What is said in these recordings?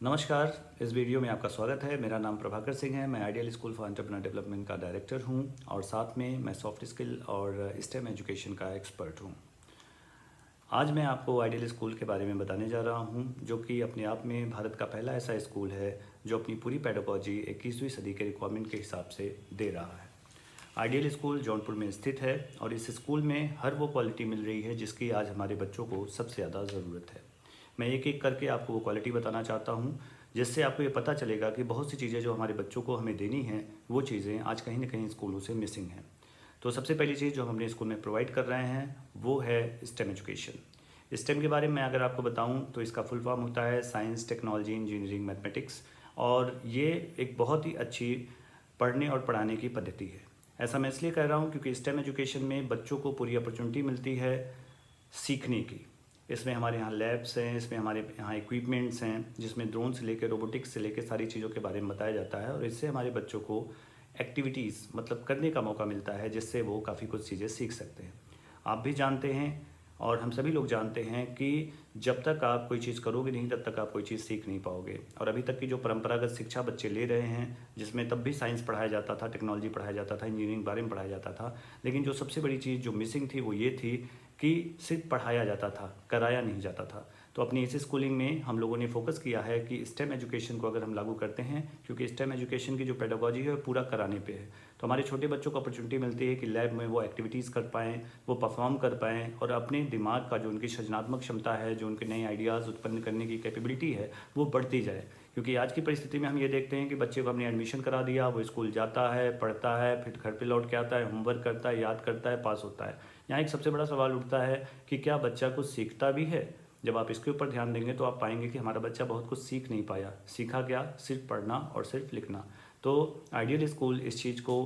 नमस्कार। इस वीडियो में आपका स्वागत है। मेरा नाम प्रभाकर सिंह है। मैं ideal school for entrepreneur development का डायरेक्टर हूं और साथ में मैं सॉफ्ट स्किल और स्टेम एजुकेशन का एक्सपर्ट हूं। आज मैं आपको आइडियल स्कूल के बारे में बताने जा रहा हूं, जो कि अपने आप में भारत का पहला ऐसा स्कूल है जो अपनी पूरी पेडागॉजी 21वीं सदी के रिक्वायरमेंट के हिसाब से दे रहा है। आइडियल स्कूल जौनपुर में स्थित है और इस स्कूल में हर वो क्वालिटी मिल रही है जिसकी आज हमारे बच्चों को सबसे ज़्यादा ज़रूरत है। मैं एक एक करके आपको वो क्वालिटी बताना चाहता हूँ, जिससे आपको ये पता चलेगा कि बहुत सी चीज़ें जो हमारे बच्चों को हमें देनी हैं, वो चीज़ें आज कहीं ना कहीं स्कूलों से मिसिंग हैं। तो सबसे पहली चीज़ जो हम अपने स्कूल में प्रोवाइड कर रहे हैं वो है स्टेम एजुकेशन। स्टेम के बारे में अगर आपको बताऊं तो इसका फुल फॉर्म होता है साइंस, टेक्नोलॉजी, इंजीनियरिंग, मैथमेटिक्स। और ये एक बहुत ही अच्छी पढ़ने और पढ़ाने की पद्धति है। ऐसा मैं इसलिए कह रहा हूँ क्योंकि स्टेम एजुकेशन में बच्चों को पूरी अपॉर्चुनिटी मिलती है सीखने की। इसमें हमारे यहाँ लैब्स हैं, इसमें हमारे यहाँ इक्विपमेंट्स हैं, जिसमें ड्रोन से लेकर रोबोटिक्स से लेकर सारी चीज़ों के बारे में बताया जाता है और इससे हमारे बच्चों को एक्टिविटीज़ मतलब करने का मौका मिलता है, जिससे वो काफ़ी कुछ चीज़ें सीख सकते हैं। आप भी जानते हैं और हम सभी लोग जानते हैं कि जब तक आप कोई चीज़ करोगे नहीं तब तक आप कोई चीज़ सीख नहीं पाओगे। और अभी तक की जो परंपरागत शिक्षा बच्चे ले रहे हैं, जिसमें तब भी साइंस पढ़ाया जाता था, टेक्नोलॉजी पढ़ाया जाता था, इंजीनियरिंग बारे में पढ़ाया जाता था, लेकिन जो सबसे बड़ी चीज़ जो मिसिंग थी वो ये थी कि सिर्फ पढ़ाया जाता था, कराया नहीं जाता था। तो अपनी इस स्कूलिंग में हम लोगों ने फोकस किया है कि स्टेम एजुकेशन को अगर हम लागू करते हैं, क्योंकि स्टेम एजुकेशन की जो पेडागॉजी है वो पूरा कराने पे है, तो हमारे छोटे बच्चों को अपॉर्चुनिटी मिलती है कि लैब में वो एक्टिविटीज़ कर पाएँ, वो परफॉर्म कर पाएँ और अपने दिमाग का जो उनकी सृजनात्मक क्षमता है, जो उनके नए आइडियाज़ उत्पन्न करने की कैपेबिलिटी है, वो बढ़ती जाए। क्योंकि आज की परिस्थिति में हम ये देखते हैं कि बच्चे को हमने एडमिशन करा दिया, वो स्कूल जाता है, पढ़ता है, फिर घर पे लौट के आता है, होमवर्क करता है, याद करता है, पास होता है। यहाँ एक सबसे बड़ा सवाल उठता है कि क्या बच्चा कुछ सीखता भी है। जब आप इसके ऊपर ध्यान देंगे तो आप पाएंगे कि हमारा बच्चा बहुत कुछ सीख नहीं पाया। सीखा क्या? सिर्फ पढ़ना और सिर्फ लिखना। तो आइडियल स्कूल इस चीज़ को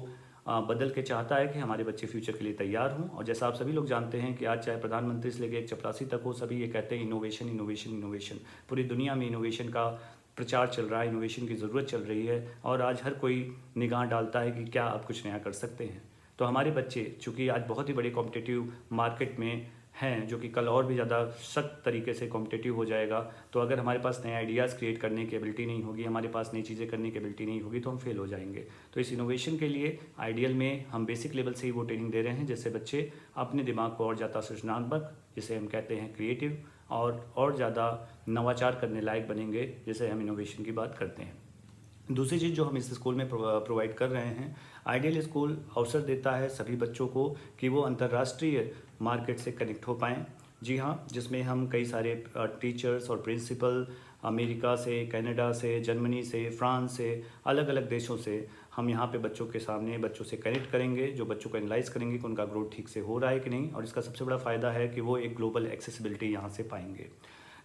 बदल के चाहता है कि हमारे बच्चे फ्यूचर के लिए तैयार हों। और जैसा आप सभी लोग जानते हैं कि आज चाहे प्रधानमंत्री से लेकर एक चपरासी तक हो, सभी ये कहते हैं इनोवेशन इनोवेशन इनोवेशन। पूरी दुनिया में इनोवेशन का प्रचार चल रहा है, इनोवेशन की ज़रूरत चल रही है और आज हर कोई निगाह डालता है कि क्या आप कुछ नया कर सकते हैं। तो हमारे बच्चे चूँकि आज बहुत ही बड़े कॉम्पिटिटिव मार्केट में हैं, जो कि कल और भी ज़्यादा सख्त तरीके से कॉम्पिटिटिव हो जाएगा, तो अगर हमारे पास नए आइडियाज़ क्रिएट करने की एबिलिटी नहीं होगी, हमारे पास नई चीज़ें करने की एबिलिटी नहीं होगी, तो हम फेल हो जाएंगे। तो इस इनोवेशन के लिए आइडियल में हम बेसिक लेवल से ही वो ट्रेनिंग दे रहे हैं, जिससे बच्चे अपने दिमाग को और ज़्यादा सृजनात्मक, जिसे हम कहते हैं क्रिएटिव, और ज़्यादा नवाचार करने लायक बनेंगे, जैसे हम इनोवेशन की बात करते हैं। दूसरी चीज़ जो हम इस स्कूल में प्रोवाइड कर रहे हैं, आइडियल स्कूल अवसर देता है सभी बच्चों को कि वो अंतर्राष्ट्रीय मार्केट से कनेक्ट हो पाएँ। जी हाँ, जिसमें हम कई सारे टीचर्स और प्रिंसिपल अमेरिका से, कनाडा से, जर्मनी से, फ्रांस से, अलग अलग देशों से हम यहाँ पे बच्चों के सामने बच्चों से कनेक्ट करेंगे, जो बच्चों को एनालाइज करेंगे कि उनका ग्रोथ ठीक से हो रहा है कि नहीं। और इसका सबसे बड़ा फ़ायदा है कि वो एक ग्लोबल एक्सेसिबिलिटी यहाँ से पाएंगे।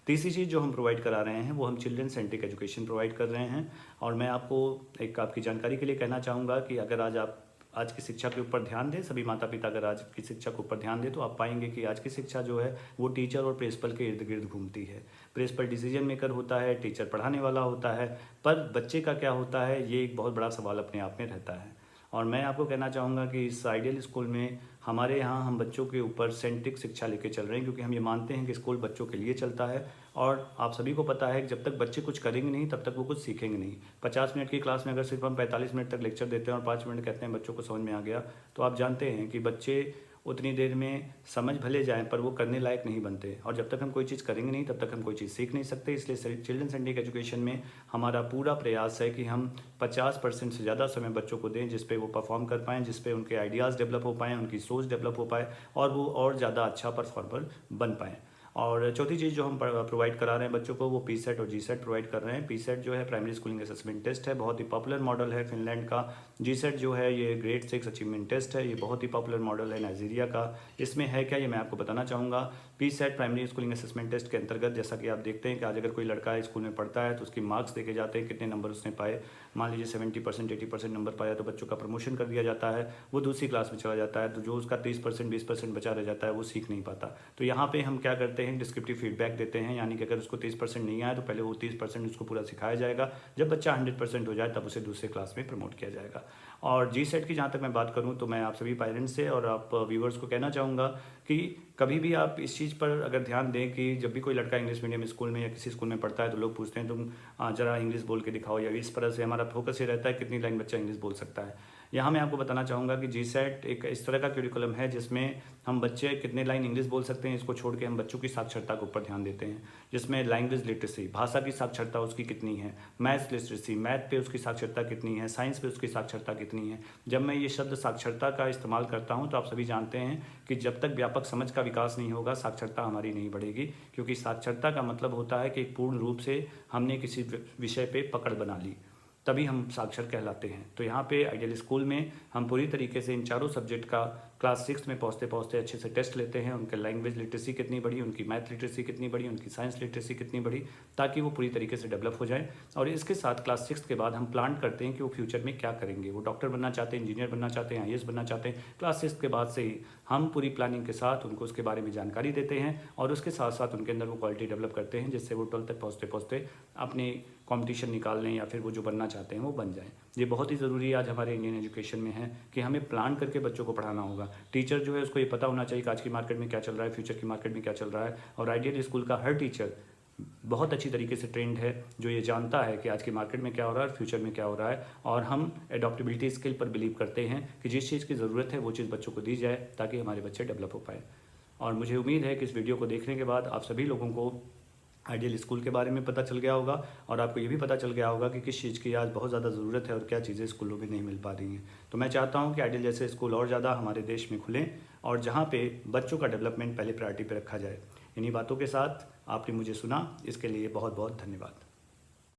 तीसरी चीज़ जो हम प्रोवाइड करा रहे हैं वो हम चिल्ड्रन सेंट्रिक एजुकेशन प्रोवाइड कर रहे हैं। और मैं आपको एक आपकी जानकारी के लिए कहना चाहूँगा कि अगर आप आज की शिक्षा के ऊपर ध्यान दें, सभी माता पिता अगर आज की शिक्षा के ऊपर ध्यान दें, तो आप पाएंगे कि आज की शिक्षा जो है वो टीचर और प्रिंसिपल के इर्द गिर्द घूमती है। प्रिंसिपल डिसीजन मेकर होता है, टीचर पढ़ाने वाला होता है, पर बच्चे का क्या होता है ये एक बहुत बड़ा सवाल अपने आप में रहता है। और मैं आपको कहना चाहूँगा कि इस आइडियल स्कूल में हमारे यहाँ हम बच्चों के ऊपर सेंट्रिक शिक्षा लेके चल रहे हैं, क्योंकि हम ये मानते हैं कि स्कूल बच्चों के लिए चलता है। और आप सभी को पता है कि जब तक बच्चे कुछ करेंगे नहीं तब तक वो कुछ सीखेंगे नहीं। 50 मिनट की क्लास में अगर सिर्फ हम 45 मिनट तक लेक्चर देते हैं और 5 मिनट कहते हैं बच्चों को समझ में आ गया, तो आप जानते हैं कि बच्चे उतनी देर में समझ भले जाएं पर वो करने लायक नहीं बनते। और जब तक हम कोई चीज़ करेंगे नहीं तब तक हम कोई चीज़ सीख नहीं सकते। इसलिए चिल्ड्रन सेंट्रिक एजुकेशन में हमारा पूरा प्रयास है कि हम 50% से ज़्यादा समय बच्चों को दें, जिस पे वो परफॉर्म कर पाएँ, जिस पे उनके आइडियाज़ डेवलप हो पाएँ, उनकी सोच डेवलप हो पाए और वो और ज़्यादा अच्छा परफॉर्मर बन पाएँ। और चौथी चीज़ जो हम प्रोवाइड करा रहे हैं बच्चों को वो पी सेट और जी सेट प्रोवाइड कर रहे हैं। पी सेट जो है प्राइमरी स्कूलिंग असेसमेंट टेस्ट है, बहुत ही पॉपुलर मॉडल है फिनलैंड का। जी सेट जो है ये ग्रेड 6 अचीवमेंट टेस्ट है, ये बहुत ही पॉपुलर मॉडल है नाइजीरिया का। इसमें है क्या, ये मैं आपको बताना चाहूँगा। P set primary schooling assessment test के अंतर्गत जैसा कि आप देखते हैं कि आज अगर कोई लड़का स्कूल में पढ़ता है तो उसकी मार्क्स देखे जाते हैं, कितने नंबर उसने पाए। मान लीजिए 70% 80% नंबर पाया तो बच्चों का प्रमोशन कर दिया जाता है, वो दूसरी क्लास में चला जाता है। तो जो उसका 30% 20% बचा रह जाता है वो सीख नहीं पाता। तो यहाँ पे हम क्या करते हैं, डिस्क्रिप्टिव फीडबैक देते हैं, यानी कि अगर उसको 30% नहीं आया तो पहले वो 30% उसको पूरा सिखाया जाएगा। जब बच्चा 100% हो जाए तब उसे दूसरे क्लास में प्रमोट किया जाएगा। और जी सेट की जहाँ तक मैं बात करूँ तो मैं आप सभी पेरेंट्स से और आप व्यूवर्स को कहना चाहूँगा कि कभी भी आप इस चीज़ पर अगर ध्यान दें कि जब भी कोई लड़का इंग्लिश मीडियम स्कूल में या किसी स्कूल में पढ़ता है तो लोग पूछते हैं तुम ज़रा इंग्लिश बोल के दिखाओ, या इस तरह से हमारा फोकस ये रहता है कितनी लाइन बच्चा इंग्लिश बोल सकता है। यहाँ मैं आपको बताना चाहूँगा कि GSET एक इस तरह का करिकुलम है जिसमें हम बच्चे कितने लाइन इंग्लिश बोल सकते हैं इसको छोड़ के हम बच्चों की साक्षरता के ऊपर ध्यान देते हैं, जिसमें लैंग्वेज लिटरेसी, भाषा की साक्षरता उसकी कितनी है, मैथ्स लिटरेसी, मैथ पे उसकी साक्षरता कितनी है, साइंस पे उसकी साक्षरता कितनी है। जब मैं ये शब्द साक्षरता का इस्तेमाल करता हूँ तो आप सभी जानते हैं कि जब तक व्यापक समझ का विकास नहीं होगा साक्षरता हमारी नहीं बढ़ेगी, क्योंकि साक्षरता का मतलब होता है कि पूर्ण रूप से हमने किसी विषय पे पकड़ बना ली, तभी हम साक्षर कहलाते हैं। तो यहाँ पे आइडियल स्कूल में हम पूरी तरीके से इन चारों सब्जेक्ट का क्लास 6 में पहुँचते पहुँचते अच्छे से टेस्ट लेते हैं, उनके लैंग्वेज लिटरेसी कितनी बढ़ी, उनकी मैथ लिटरेसी कितनी बढ़ी, उनकी साइंस लिटरेसी कितनी बढ़ी, ताकि वो पूरी तरीके से डेवलप हो जाए। और इसके साथ क्लास 6 के बाद हम प्लान करते हैं कि वो फ्यूचर में क्या करेंगे। वो डॉक्टर बनना चाहते हैं, इंजीनियर बनना चाहते हैं, IAS बनना चाहते हैं। क्लास 6 के बाद से ही हम पूरी प्लानिंग के साथ उनको उसके बारे में जानकारी देते हैं और उसके साथ साथ उनके अंदर वो क्वालिटी डेवलप करते हैं जिससे वो 12 तक पहुँचते पहुँचते अपने कंपटीशन निकाल लें या फिर वो जो बनना चाहते हैं वो बन जाएं। ये बहुत ही ज़रूरी आज हमारे इंडियन एजुकेशन में है कि हमें प्लान करके बच्चों को पढ़ाना होगा। टीचर जो है उसको ये पता होना चाहिए कि आज की मार्केट में क्या चल रहा है, फ्यूचर की मार्केट में क्या चल रहा है। और आइडियल स्कूल का हर टीचर बहुत अच्छी तरीके से ट्रेंड है जो ये जानता है कि आज की मार्केट में क्या हो रहा है और फ्यूचर में क्या हो रहा है। और हम एडॉप्टेबिलिटी स्किल पर बिलीव करते हैं कि जिस चीज़ की ज़रूरत है वो चीज़ बच्चों को दी जाए ताकि हमारे बच्चे डेवलप हो पाए। और मुझे उम्मीद है कि इस वीडियो को देखने के बाद आप सभी लोगों को आइडियल स्कूल के बारे में पता चल गया होगा और आपको ये भी पता चल गया होगा कि किस चीज़ की आज बहुत ज़्यादा ज़रूरत है और क्या चीज़ें स्कूलों में नहीं मिल पा रही हैं। तो मैं चाहता हूँ कि आइडियल जैसे स्कूल और ज़्यादा हमारे देश में खुलें और जहाँ पे बच्चों का डेवलपमेंट पहले प्रायोरिटी पे रखा जाए। इन्हीं बातों के साथ आपने मुझे सुना, इसके लिए बहुत बहुत धन्यवाद।